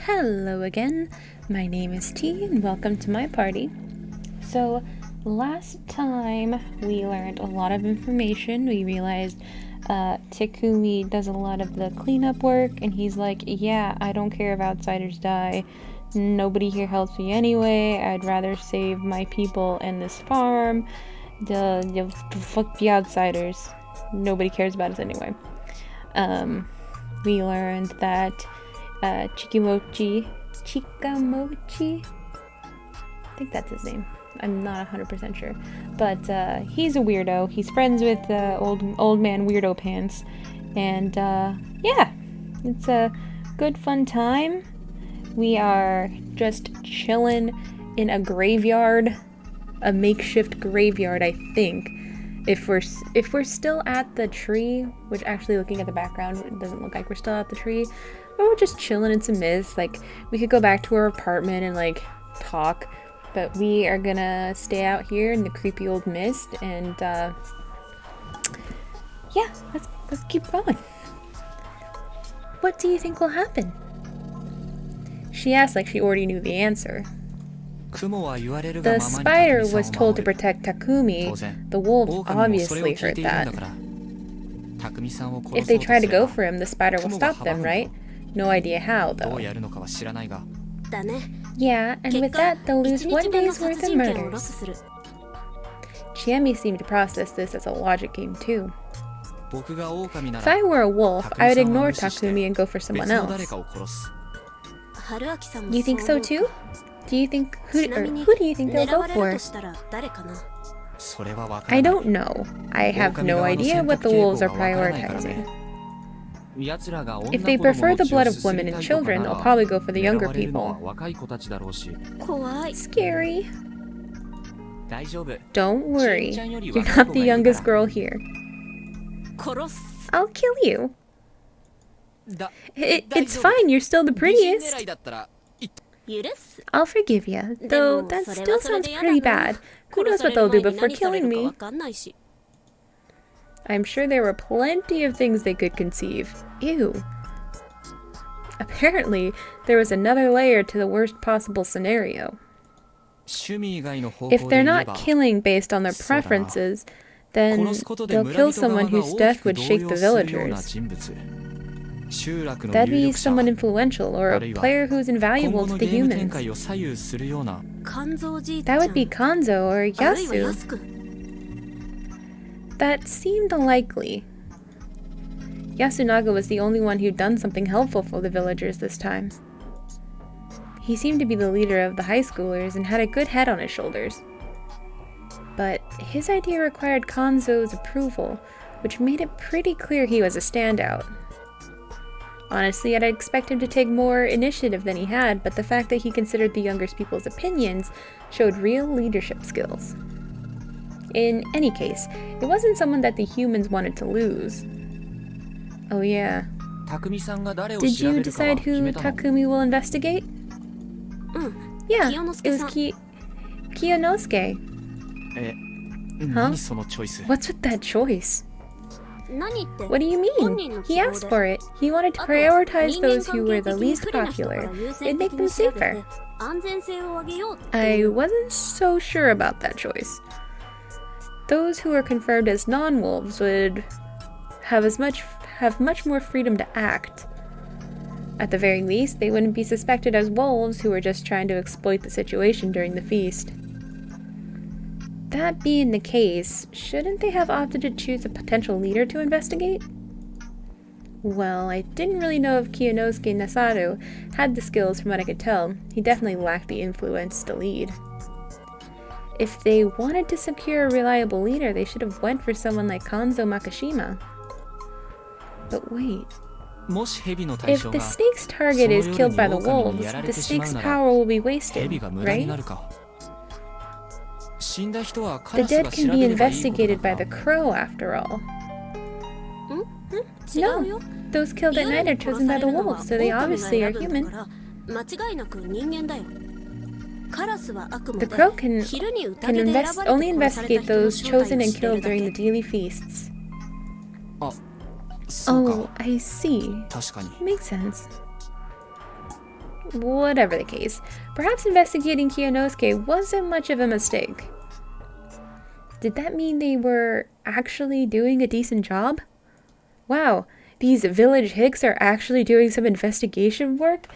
Hello again, my name is T and welcome to my party. So last time we learned a lot of information. We realized Takumi does a lot of the cleanup work and he's like, yeah, I don't care if outsiders die. Nobody here helps me anyway. I'd rather save my people and this farm. Fuck the outsiders. Nobody cares about us anyway. We learned that Chikamochi, I think that's his name. I'm not 100% sure. But he's a weirdo. He's friends with old man Weirdo Pants. And yeah, it's a good fun time. We are just chilling in a graveyard, a makeshift graveyard, I think. If we're still at the tree, which actually looking at the background, it doesn't look like we're still at the tree, but we're just chilling in some mist. Like, we could go back to our apartment and like talk, but we are gonna stay out here in the creepy old mist and yeah, let's keep going. What do you think will happen? She asked like she already knew the answer. The spider was told to protect Takumi. The wolves obviously heard that. If they try to go for him, the spider will stop them, right? No idea how, though. Yeah, and with that, they'll lose 1 day's worth of murders. Chiemi seemed to process this as a logic game, too. If I were a wolf, I would ignore Takumi and go for someone else. You think so, too? Who do you think they'll go for? I don't know. I have no idea what the wolves are prioritizing. If they prefer the blood of women and children, they'll probably go for the younger people. Scary. Don't worry. You're not the youngest girl here. I'll kill you. It's fine, you're still the prettiest. I'll forgive you, though that still sounds pretty bad. Who knows what they'll do before killing me? I'm sure there were plenty of things they could conceive. Ew. Apparently, there was another layer to the worst possible scenario. If they're not killing based on their preferences, then they'll kill someone whose death would shake the villagers. That'd be someone influential or a player who's invaluable to the humans. That would be Kanzo or Yasu. That seemed unlikely. Yasunaga was the only one who'd done something helpful for the villagers this time. He seemed to be the leader of the high schoolers and had a good head on his shoulders. But his idea required Kanzo's approval, which made it pretty clear he was a standout. Honestly, I'd expect him to take more initiative than he had, but the fact that he considered the younger people's opinions showed real leadership skills. In any case, it wasn't someone that the humans wanted to lose. Oh yeah. Did you decide who Takumi will investigate? Yeah, it was Kiyonosuke. Huh? What's with that choice? What do you mean? He asked for it. He wanted to prioritize those who were the least popular. It'd make them safer. I wasn't so sure about that choice. Those who were confirmed as non-wolves would have much more freedom to act. At the very least, they wouldn't be suspected as wolves who were just trying to exploit the situation during the feast. That being the case, shouldn't they have opted to choose a potential leader to investigate? Well, I didn't really know if Kiyonosuke Nasaru had the skills from what I could tell. He definitely lacked the influence to lead. If they wanted to secure a reliable leader, they should have went for someone like Kanzo Makishima. But wait. If the snake's target is killed by the wolves, the snake's power will be wasted, right? The dead can be investigated by the crow, after all. No, those killed at night are chosen by the wolves, so they obviously are human. The crow can only investigate those chosen and killed during the daily feasts. Oh, I see. Makes sense. Whatever the case, perhaps investigating Kiyonosuke wasn't much of a mistake. Did that mean they were actually doing a decent job? Wow, these village hicks are actually doing some investigation work?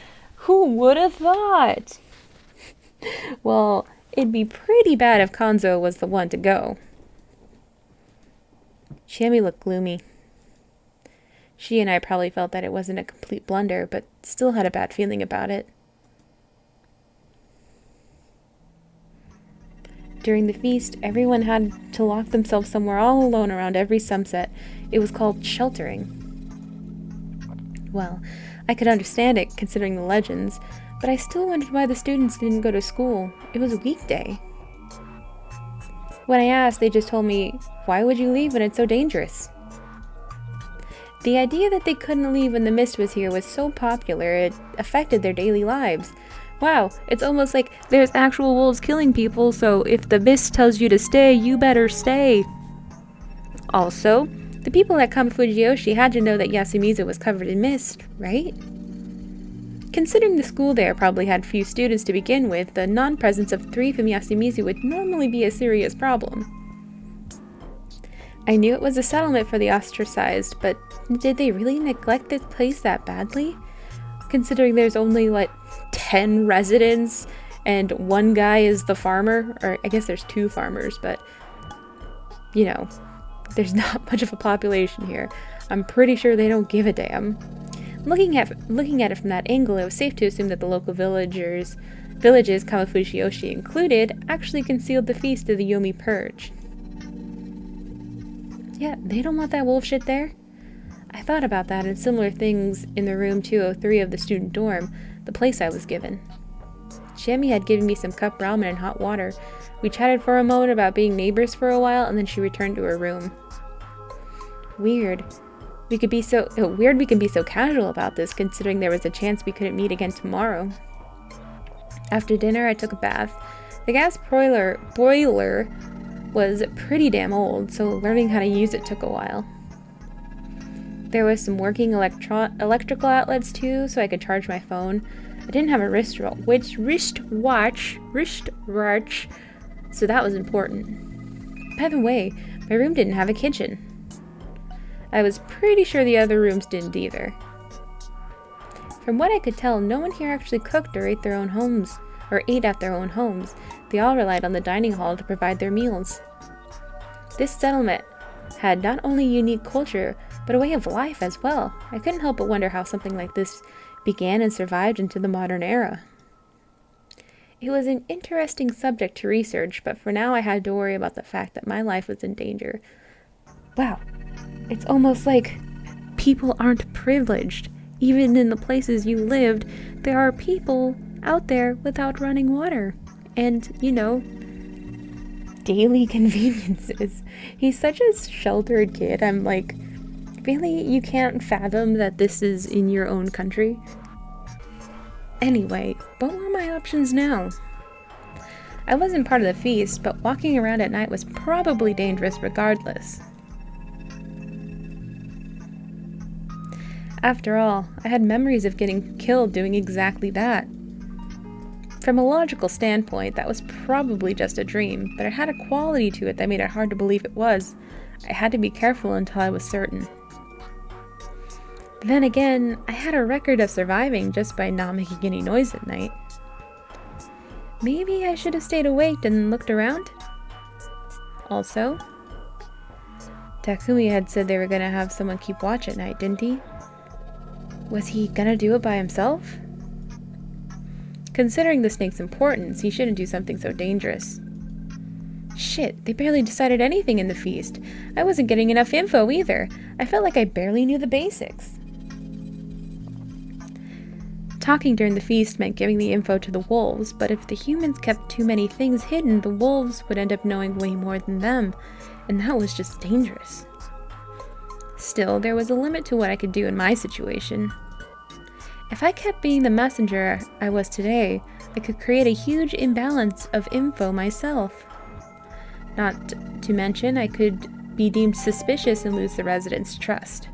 Who would have thought? Well, it'd be pretty bad if Kanzo was the one to go. Chiemi looked gloomy. She and I probably felt that it wasn't a complete blunder, but still had a bad feeling about it. During the feast, everyone had to lock themselves somewhere all alone around every sunset. It was called sheltering. Well, I could understand it, considering the legends, but I still wondered why the students didn't go to school. It was a weekday. When I asked, they just told me, "Why would you leave when it's so dangerous?" The idea that they couldn't leave when the mist was here was so popular, it affected their daily lives. Wow, it's almost like there's actual wolves killing people, so if the mist tells you to stay, you better stay. Also, the people at Kamafujiyoshi had to know that Yasumizu was covered in mist, right? Considering the school there probably had few students to begin with, the non-presence of 3 from Yasumizu would normally be a serious problem. I knew it was a settlement for the ostracized, but did they really neglect this place that badly? Considering there's only, 10 residents, and one guy is the farmer, or I guess there's 2 farmers, but, there's not much of a population here. I'm pretty sure they don't give a damn. Looking at it from that angle, it was safe to assume that the local villages, Kamafujiyoshi included, actually concealed the feast of the Yomi Purge. Yeah, they don't want that wolf shit there. I thought about that and similar things in the room 203 of the student dorm, the place I was given. Chiemi had given me some cup ramen and hot water. We chatted for a moment about being neighbors for a while, and then she returned to her room. Weird we can be so casual about this, considering there was a chance we couldn't meet again tomorrow. After dinner, I took a bath. The gas boiler was pretty damn old, so learning how to use it took a while. There was some working electrical outlets too, so I could charge my phone. I didn't have a wristwatch, so that was important. By the way, my room didn't have a kitchen. I was pretty sure the other rooms didn't either. From what I could tell, no one here actually cooked or ate at their own homes. They all relied on the dining hall to provide their meals. This settlement had not only a unique culture, but a way of life as well. I couldn't help but wonder how something like this began and survived into the modern era. It was an interesting subject to research, but for now I had to worry about the fact that my life was in danger. Wow, it's almost like people aren't privileged. Even in the places you lived, there are people out there without running water. And, daily conveniences. He's such a sheltered kid. I'm like, really? You can't fathom that this is in your own country? Anyway, what were my options now? I wasn't part of the feast, but walking around at night was probably dangerous regardless. After all, I had memories of getting killed doing exactly that. From a logical standpoint, that was probably just a dream, but it had a quality to it that made it hard to believe it was. I had to be careful until I was certain. Then again, I had a record of surviving just by not making any noise at night. Maybe I should have stayed awake and looked around? Also, Takumi had said they were gonna have someone keep watch at night, didn't he? Was he gonna do it by himself? Considering the snake's importance, he shouldn't do something so dangerous. Shit, they barely decided anything in the feast. I wasn't getting enough info either. I felt like I barely knew the basics. Talking during the feast meant giving the info to the wolves, but if the humans kept too many things hidden, the wolves would end up knowing way more than them, and that was just dangerous. Still, there was a limit to what I could do in my situation. If I kept being the messenger I was today, I could create a huge imbalance of info myself. Not to mention, I could be deemed suspicious and lose the residents' trust.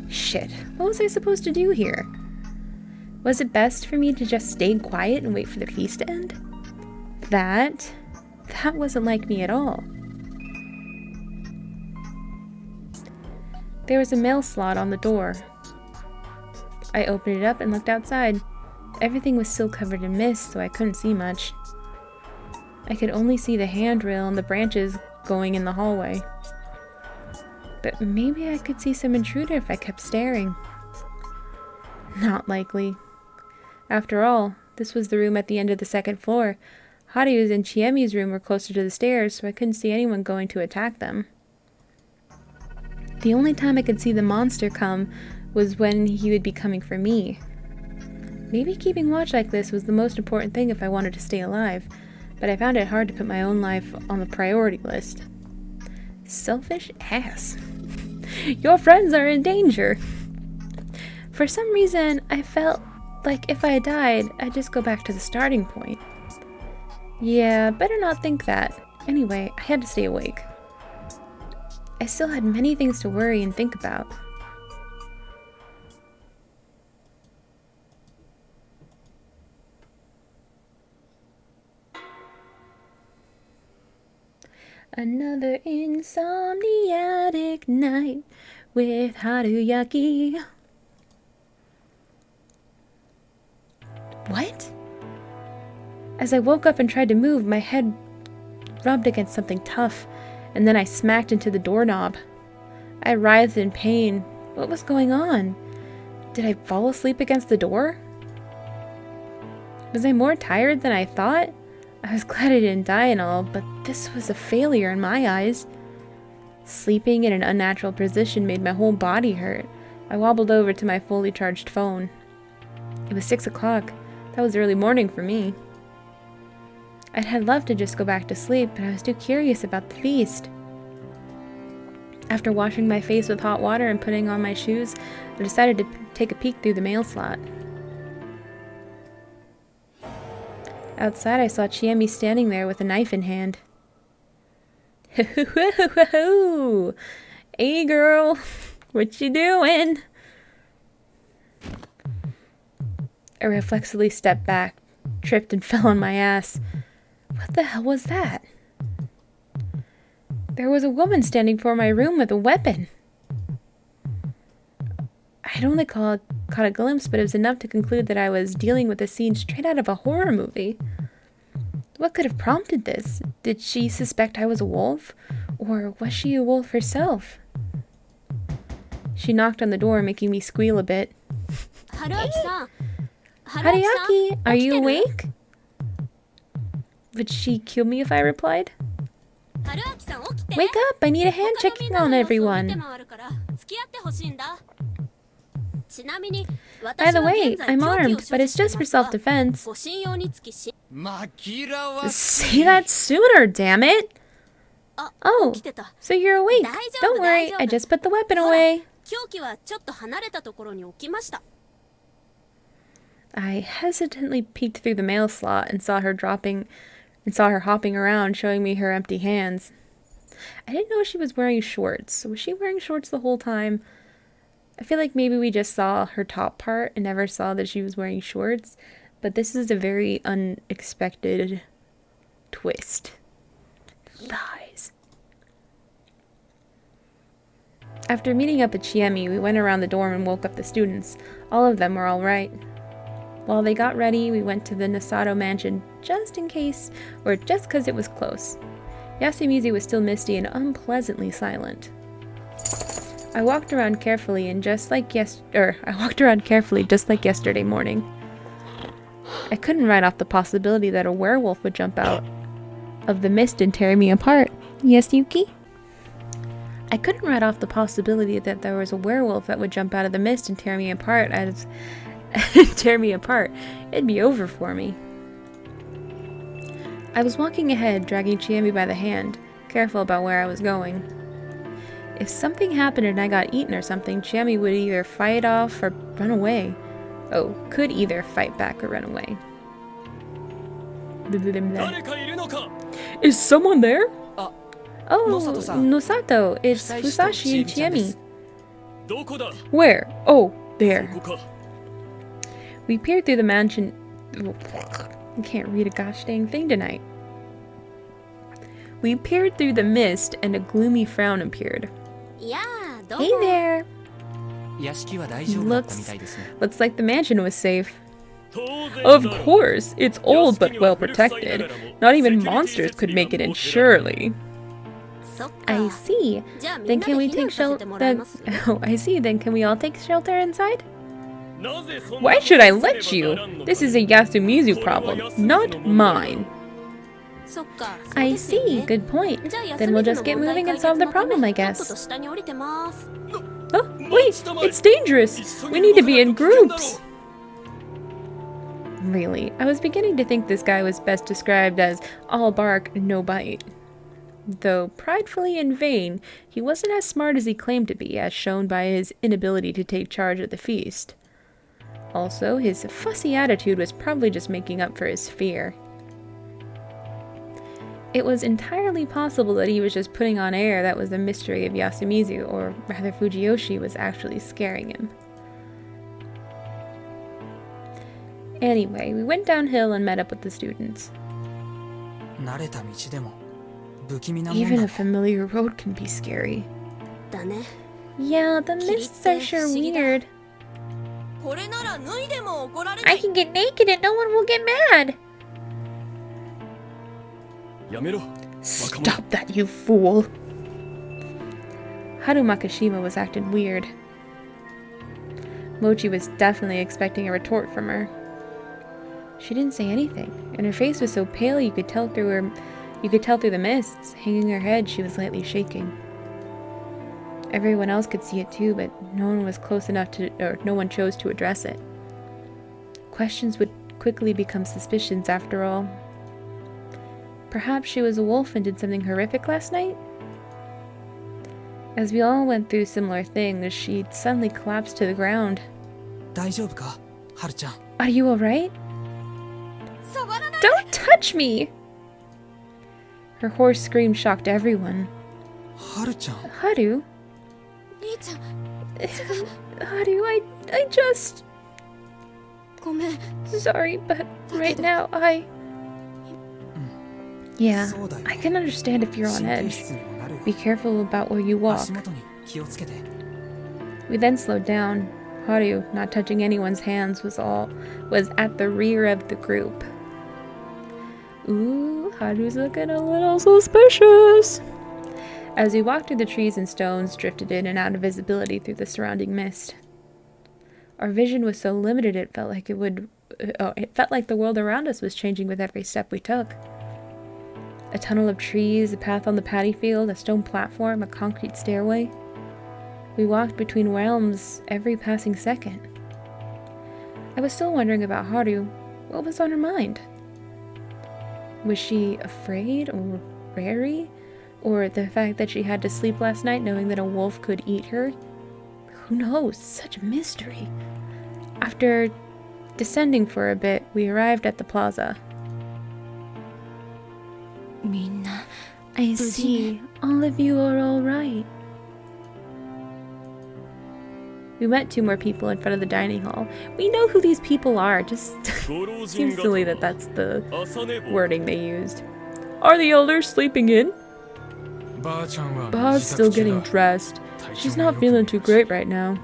Shit, what was I supposed to do here? Was it best for me to just stay quiet and wait for the feast to end? That wasn't like me at all. There was a mail slot on the door. I opened it up and looked outside. Everything was still covered in mist, so I couldn't see much. I could only see the handrail and the branches going in the hallway. But maybe I could see some intruder if I kept staring. Not likely. After all, this was the room at the end of the second floor. Haru's and Chiemi's room were closer to the stairs, so I couldn't see anyone going to attack them. The only time I could see the monster come was when he would be coming for me. Maybe keeping watch like this was the most important thing if I wanted to stay alive, but I found it hard to put my own life on the priority list. Selfish ass. Your friends are in danger. For some reason, I felt like if I died, I'd just go back to the starting point. Yeah, better not think that. Anyway, I had to stay awake. I still had many things to worry and think about. Another insomniatic night with Haruyaki. What? As I woke up and tried to move, my head rubbed against something tough, and then I smacked into the doorknob. I writhed in pain. What was going on? Did I fall asleep against the door? Was I more tired than I thought? I was glad I didn't die and all, but this was a failure in my eyes. Sleeping in an unnatural position made my whole body hurt. I wobbled over to my fully charged phone. It was 6 o'clock. That was early morning for me. I'd had loved to just go back to sleep, but I was too curious about the feast. After washing my face with hot water and putting on my shoes, I decided to take a peek through the mail slot. Outside, I saw Chiemi standing there with a knife in hand. Hey girl, what you doing? I reflexively stepped back, tripped and fell on my ass. What the hell was that? There was a woman standing before my room with a weapon. I'd only caught a glimpse, but it was enough to conclude that I was dealing with a scene straight out of a horror movie. What could have prompted this? Did she suspect I was a wolf? Or was she a wolf herself? She knocked on the door, making me squeal a bit. Haruyaki, are you awake? Would she kill me if I replied? Wake up! I need a hand checking on everyone. By the way, I'm armed, but it's just for self-defense. Say that sooner, damn it! Oh, so you're awake. Don't worry, I just put the weapon away. I hesitantly peeked through the mail slot and saw her hopping around, showing me her empty hands. I didn't know she was wearing shorts. Was she wearing shorts the whole time? I feel like maybe we just saw her top part and never saw that she was wearing shorts, but this is a very unexpected twist. Thighs. After meeting up at Chiemi, we went around the dorm and woke up the students. All of them were all right. While they got ready, we went to the Nasato mansion just in case, or just because it was close. Yasumizu was still misty and unpleasantly silent. I walked around carefully just like yesterday morning. I couldn't write off the possibility that a werewolf would jump out of the mist and tear me apart. Yes, Yuki? I couldn't write off the possibility that there was a werewolf that would jump out of the mist and tear me apart It'd be over for me. I was walking ahead, dragging Chiemi by the hand, careful about where I was going. If something happened and I got eaten or something, Chiemi would either fight off or run away. Oh, could either fight back or run away. Is someone there? Oh, Nosato, it's Fusashi and Chiemi. Where? Oh, there. We peered through the mansion... I can't read a gosh dang thing tonight. We peered through the mist, and a gloomy frown appeared. Hey there! Looks like the mansion was safe. Of course! It's old but well protected. Not even monsters could make it in, surely. I see. Then can we take shelter? Oh, I see. Then can we all take shelter inside? Why should I let you? This is a Yasumizu problem, not mine. I see. Good point. Then we'll just get moving and solve the problem, I guess. Oh, wait! It's dangerous! We need to be in groups! Really, I was beginning to think this guy was best described as all bark, no bite. Though pridefully in vain, he wasn't as smart as he claimed to be, as shown by his inability to take charge of the feast. Also, his fussy attitude was probably just making up for his fear. It was entirely possible that he was just putting on air that was the mystery of Yasumizu, or rather Fujiyoshi was actually scaring him. Anyway, we went downhill and met up with the students. Even a familiar road can be scary. Yeah, the mists are sure weird. I can get naked and no one will get mad! Stop that, you fool! Haru Makishima was acting weird. Mochi was definitely expecting a retort from her. She didn't say anything, and her face was so pale you could tell through the mists. Hanging her head, she was slightly shaking. Everyone else could see it too, but no one was close enough to, or no one chose to address it. Questions would quickly become suspicions after all. Perhaps she was a wolf and did something horrific last night? As we all went through similar things, she suddenly collapsed to the ground. Are you alright? Don't touch me! Her hoarse scream shocked everyone. Haru? Haru, I just... Sorry, but right now Yeah, I can understand if you're on edge. Be careful about where you walk. We then slowed down. Haru, not touching anyone's hands, was at the rear of the group. Ooh, Haru's looking a little suspicious. As we walked through the trees and stones drifted in and out of visibility through the surrounding mist. Our vision was so limited it felt like the world around us was changing with every step we took. A tunnel of trees, a path on the paddy field, a stone platform, a concrete stairway. We walked between realms every passing second. I was still wondering about Haru. What was on her mind? Was she afraid or wary? Or the fact that she had to sleep last night knowing that a wolf could eat her? Who knows? Such a mystery. After descending for a bit, we arrived at the plaza. I see. All of you are all right. We met 2 more people in front of the dining hall. We know who these people are. Just seems silly that that's the wording they used. Are the elders sleeping in? Ba's still getting dressed. She's not feeling too great right now.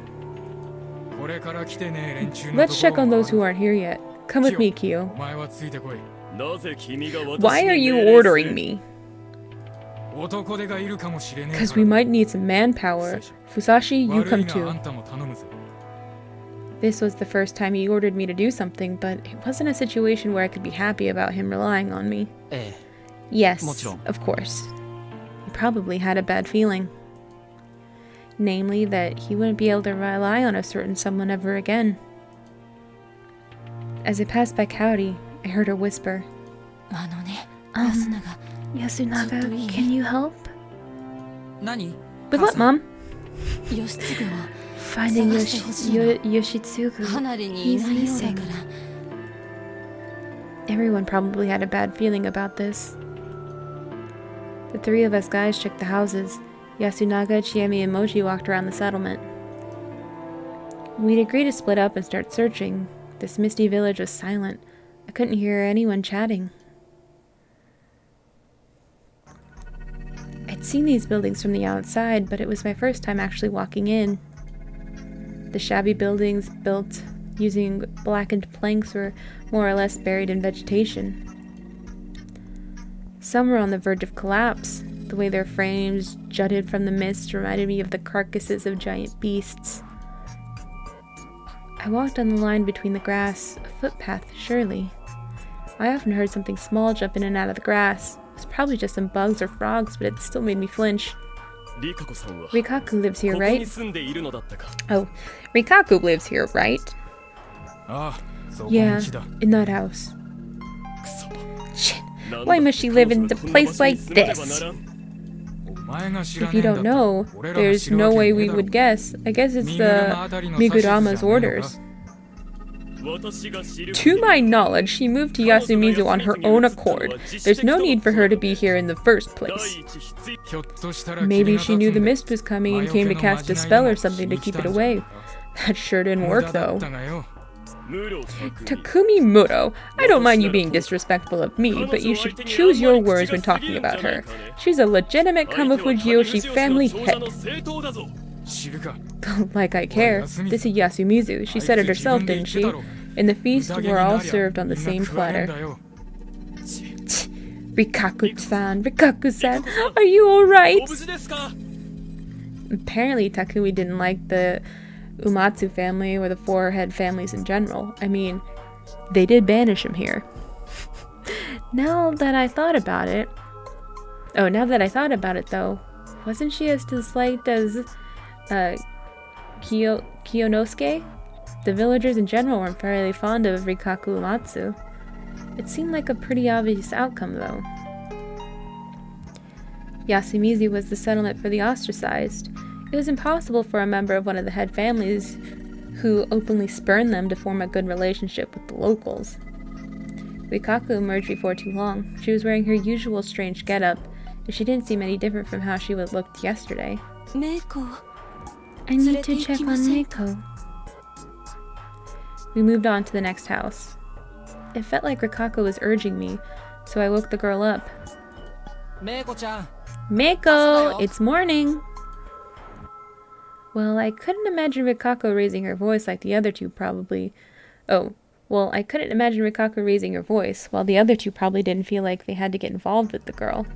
Let's check on those who aren't here yet. Come with me, Kyo. Why are you ordering me? Because we might need some manpower. Fusashi, you come too. This was the first time he ordered me to do something, but it wasn't a situation where I could be happy about him relying on me. Yes, of course. He probably had a bad feeling. Namely, that he wouldn't be able to rely on a certain someone ever again. As I passed by Kaori, I heard her whisper, Yasunaga, can you help? With what, Mom? Finding Yoshitsugu. He's missing. Everyone probably had a bad feeling about this. The 3 of us guys checked the houses. Yasunaga, Chiemi, and Mochi walked around the settlement. We'd agreed to split up and start searching, This misty village was silent. I couldn't hear anyone chatting. I'd seen these buildings from the outside, but it was my first time actually walking in. The shabby buildings built using blackened planks were more or less buried in vegetation. Some were on the verge of collapse. The way their frames jutted from the mist reminded me of the carcasses of giant beasts. I walked on the line between the grass, a footpath, surely. I often heard something small jump in and out of the grass. It was probably just some bugs or frogs, but it still made me flinch. Rikaku lives here, right? Oh, Rikaku lives here, right? Yeah, in that house. Shit, why must she live in a place like this? If you don't know, there's no way we would guess. I guess it's the Migurama's orders. To my knowledge, she moved to Yasumizu on her own accord. There's no need for her to be here in the first place. Maybe she knew the mist was coming and came to cast a spell or something to keep it away. That sure didn't work, though. Takumi Muro, I don't mind you being disrespectful of me, but you should choose your words when talking about her. She's a legitimate Kamifujioshi family head. Like I care. This is Yasumizu. She said it herself, didn't she? In the feast, we're all served on the same platter. Rikaku-san, Rikaku-san, are you alright? Apparently Takumi didn't like the Umatsu family or the four head families in general. I mean, they did banish him here. Now that I thought about it though, wasn't she as disliked as Kiyonosuke? The villagers in general weren't fairly fond of Rikaku Umatsu. It seemed like a pretty obvious outcome though. Yasumizu was the settlement for the ostracized. It was impossible for a member of one of the head families who openly spurned them to form a good relationship with the locals. Rikaku emerged before too long. She was wearing her usual strange getup, and she didn't seem any different from how she had looked yesterday. Meiko. I need to check on Meiko. We moved on to the next house. It felt like Rikaku was urging me, so I woke the girl up. Meiko-chan. Meiko! It's morning! Well, I couldn't imagine Rikaku raising her voice like the other two probably. I couldn't imagine Rikaku raising her voice, while the other two probably didn't feel like they had to get involved with the girl.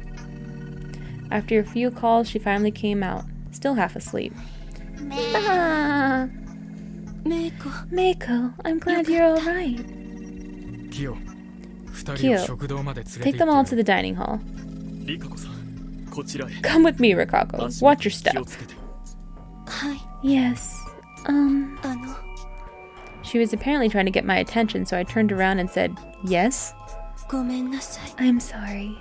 After a few calls, she finally came out, still half asleep. Ah! Meiko, I'm glad you're alright. Kyo, take them all to the dining hall. Come with me, Rikaku. Watch your step. Yes, She was apparently trying to get my attention, so I turned around and said, yes? I'm sorry.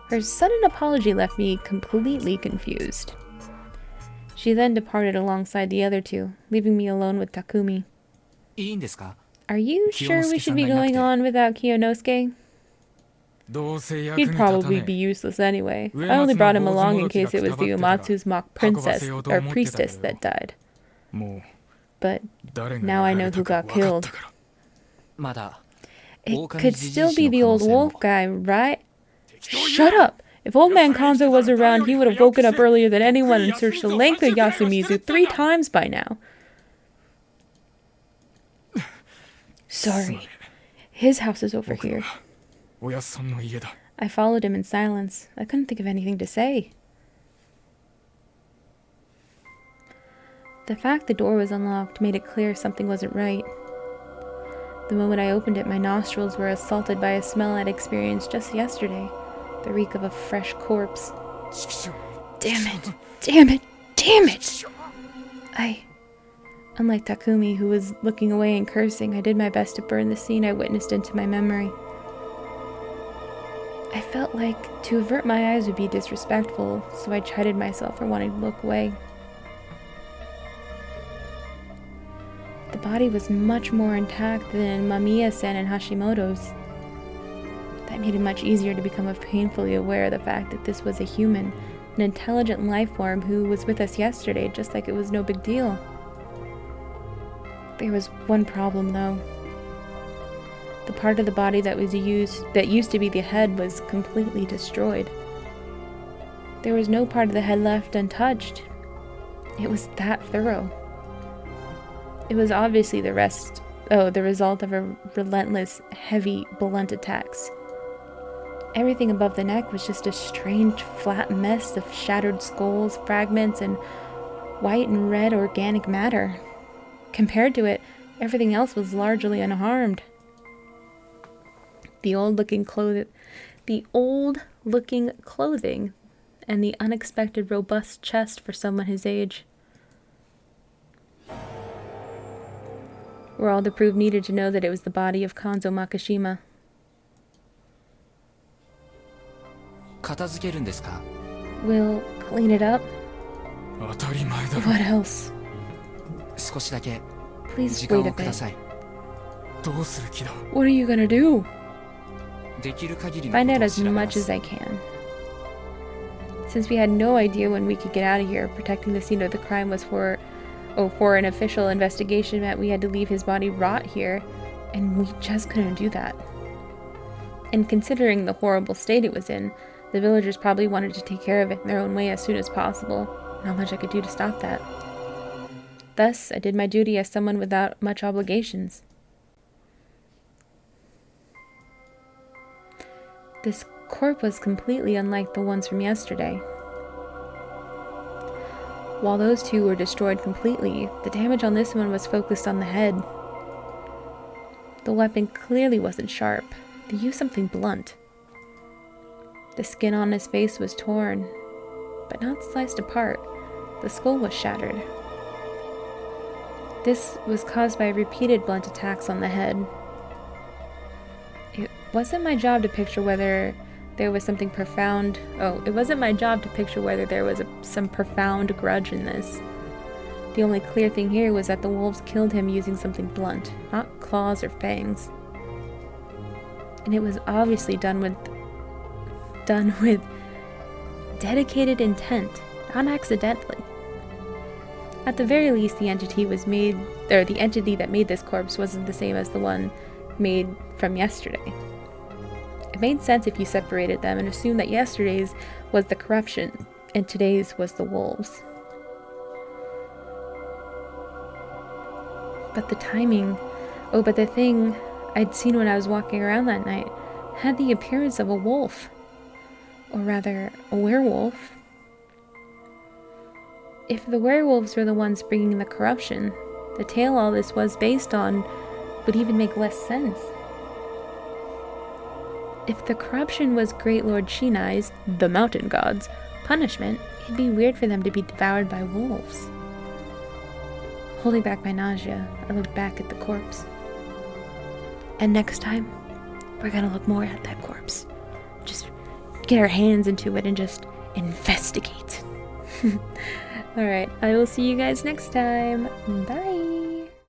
Her sudden apology left me completely confused. She then departed alongside the other two, leaving me alone with Takumi. Are you sure we should be going on without Kiyonosuke? He'd probably be useless anyway. I only brought him along in case it was the Umatsu's mock princess, or priestess, that died. But now I know who got killed. It could still be the old wolf guy, right? Shut up! If old man Kanzo was around, he would have woken up earlier than anyone and searched the length of Yasumizu 3 times by now. Sorry. His house is over here. I followed him in silence. I couldn't think of anything to say. The fact the door was unlocked made it clear something wasn't right. The moment I opened it, my nostrils were assaulted by a smell I'd experienced just yesterday. The reek of a fresh corpse. Damn it! Damn it! Damn it! Unlike Takumi, who was looking away and cursing, I did my best to burn the scene I witnessed into my memory. I felt like to avert my eyes would be disrespectful, so I chided myself for wanting to look away. The body was much more intact than Mamiya-sen and Hashimoto's. That made it much easier to become painfully aware of the fact that this was a human, an intelligent life form who was with us yesterday, just like it was no big deal. There was one problem, though. The part of the body that used to be the head was completely destroyed. There was no part of the head left untouched. It was that thorough. It was obviously the result of a relentless, heavy, blunt attacks. Everything above the neck was just a strange, flat mess of shattered skulls, fragments, and white and red organic matter. Compared to it, everything else was largely unharmed. The old-looking clothing and the unexpected robust chest for someone his age were all the proof needed to know that it was the body of Kanzo Makishima. 片付けるんですか? We'll clean it up. 当たり前だろ。 What else? 少しだけ Please 時間 wait a をくだ bit. さい。どうする気だ。 What are you gonna do? できる限りの Find こ out とを as 調べま much as す。 I can. Since we had no idea when we could get out of here, protecting the scene of the crime was for an official investigation meant we had to leave his body rot here, and we just couldn't do that. And considering the horrible state it was in, the villagers probably wanted to take care of it in their own way as soon as possible. Not much I could do to stop that. Thus, I did my duty as someone without much obligations. This corpse was completely unlike the ones from yesterday. While those two were destroyed completely, the damage on this one was focused on the head. The weapon clearly wasn't sharp. They used something blunt. The skin on his face was torn, but not sliced apart. The skull was shattered. This was caused by repeated blunt attacks on the head. It wasn't my job to picture whether there was something profound. It wasn't my job to picture whether there was some profound grudge in this. The only clear thing here was that the wolves killed him using something blunt, not claws or fangs. And it was obviously done with dedicated intent, not accidentally. At the very least, the entity that made this corpse wasn't the same as the one made from yesterday. It made sense if you separated them and assumed that yesterday's was the corruption and today's was the wolves. But the thing I'd seen when I was walking around that night had the appearance of a wolf. Or rather, a werewolf. If the werewolves were the ones bringing the corruption, the tale all this was based on would even make less sense. If the corruption was Great Lord Shinai's, the mountain god's, punishment, it'd be weird for them to be devoured by wolves. Holding back my nausea, I looked back at the corpse. And next time, we're gonna look more at that corpse. Just get our hands into it and just investigate. Alright, I will see you guys next time. Bye!